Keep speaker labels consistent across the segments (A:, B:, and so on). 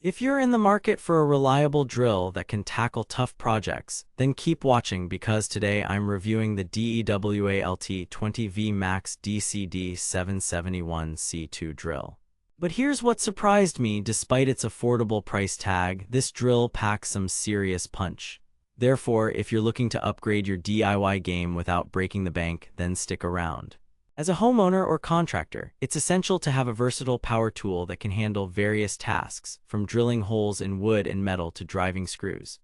A: If you're in the market for a reliable drill that can tackle tough projects, then keep watching because today I'm reviewing the DEWALT 20V MAX DCD771C2 drill. But here's what surprised me: despite its affordable price tag, this drill packs some serious punch. Therefore, if you're looking to upgrade your DIY game without breaking the bank, then stick around. As a homeowner or contractor, it's essential to have a versatile power tool that can handle various tasks, from drilling holes in wood and metal to driving screws.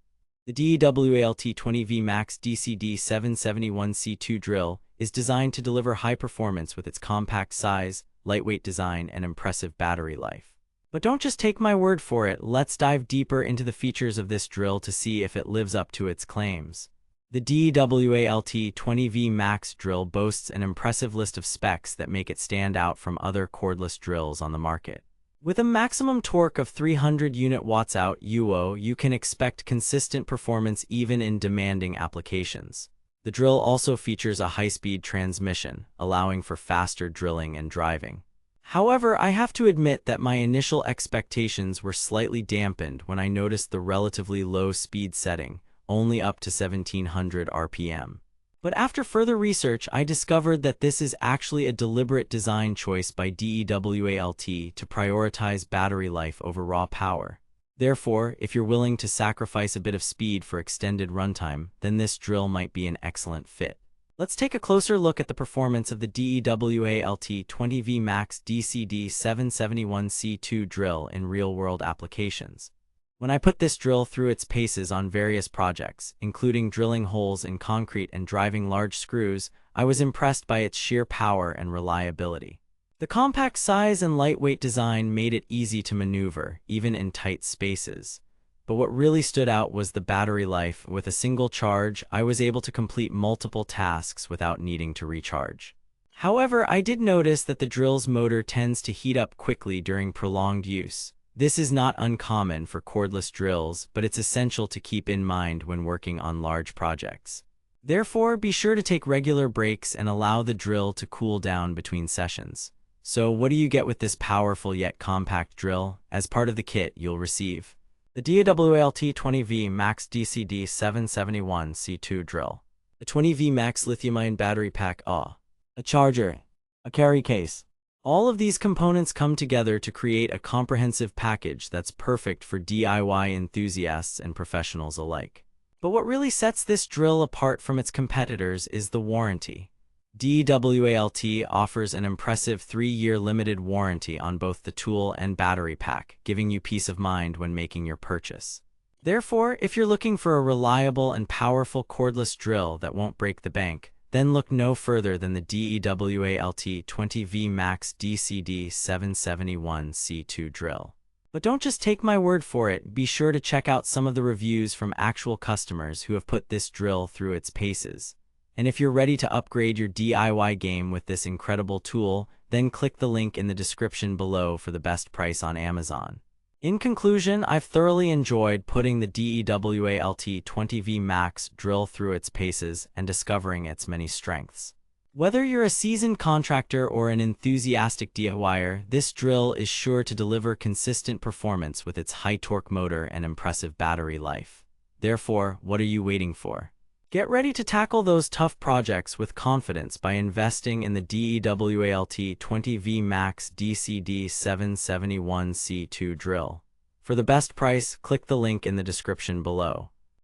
A: The DEWALT 20V MAX DCD771C2 drill is designed to deliver high performance with its compact size, lightweight design, and impressive battery life. But don't just take my word for it, let's dive deeper into the features of this drill to see if it lives up to its claims. The DEWALT 20V MAX drill boasts an impressive list of specs that make it stand out from other cordless drills on the market. With a maximum torque of 300 unit-watts out UO, you can expect consistent performance even in demanding applications. The drill also features a high-speed transmission, allowing for faster drilling and driving. However, I have to admit that my initial expectations were slightly dampened when I noticed the relatively low speed setting, only up to 1700 RPM. But after further research, I discovered that this is actually a deliberate design choice by DEWALT to prioritize battery life over raw power. Therefore, if you're willing to sacrifice a bit of speed for extended runtime, then this drill might be an excellent fit. Let's take a closer look at the performance of the DEWALT 20V MAX DCD771C2 drill in real-world applications. When I put this drill through its paces on various projects, including drilling holes in concrete and driving large screws, I was impressed by its sheer power and reliability. The compact size and lightweight design made it easy to maneuver, even in tight spaces. But what really stood out was the battery life. With a single charge, I was able to complete multiple tasks without needing to recharge. However, I did notice that the drill's motor tends to heat up quickly during prolonged use. This is not uncommon for cordless drills, but it's essential to keep in mind when working on large projects. Therefore, be sure to take regular breaks and allow the drill to cool down between sessions. So, what do you get with this powerful yet compact drill? As part of the kit, you'll receive the DEWALT 20V MAX DCD771C2 drill, a 20V MAX lithium-ion battery pack, a charger, a carry case. All of these components come together to create a comprehensive package that's perfect for DIY enthusiasts and professionals alike. But what really sets this drill apart from its competitors is the warranty. DEWALT offers an impressive 3-year limited warranty on both the tool and battery pack, giving you peace of mind when making your purchase. Therefore, if you're looking for a reliable and powerful cordless drill that won't break the bank, then look no further than the DEWALT 20V MAX DCD771C2 drill. But don't just take my word for it, be sure to check out some of the reviews from actual customers who have put this drill through its paces. And if you're ready to upgrade your DIY game with this incredible tool, then click the link in the description below for the best price on Amazon. In conclusion, I've thoroughly enjoyed putting the DEWALT 20V MAX drill through its paces and discovering its many strengths. Whether you're a seasoned contractor or an enthusiastic DIYer, this drill is sure to deliver consistent performance with its high-torque motor and impressive battery life. Therefore, what are you waiting for? Get ready to tackle those tough projects with confidence by investing in the DEWALT 20V MAX DCD771C2 drill. For the best price, click the link in the description below.